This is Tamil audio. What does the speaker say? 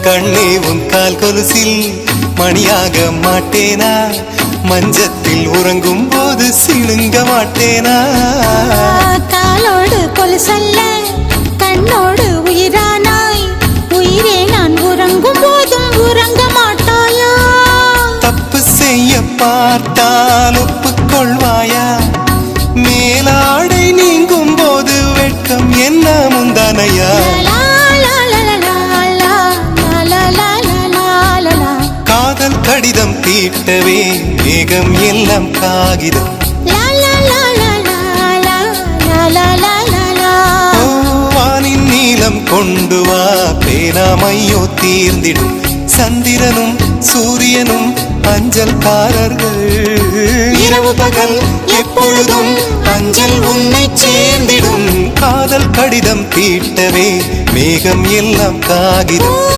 கண்ணே உன் கால் கொலுசில் மணியாக மாட்டேனா? மஞ்சத்தில் உறங்கும் போது சிணுங்க மாட்டேனா? காலோடு கொலுசல்ல கண்ணோடு உயிரானாய், உயிரே நான் உறங்கும் போதும் உறங்க மாட்டாயா? தப்பு செய்ய பார்த்தால் ஒப்புக்கொள்வாயா? மேலாடை நீங்கும் போது வெட்கம் என்ன முந்தானையா? காதல் கடிதம் தீட்டவே மேகம் எல்லாம் காகிதம். வானின் நீளம் கொண்டு வா, பேனாமையோ தீர்ந்திடும். சந்திரனும் சூரியனும் அஞ்சல்காரர்கள். இரவு பகல் எப்பொழுதும் அஞ்சல் உன்னை சேர்ந்திடும். காதல் கடிதம் தீட்டவே மேகம் எல்லாம் காகிதம்.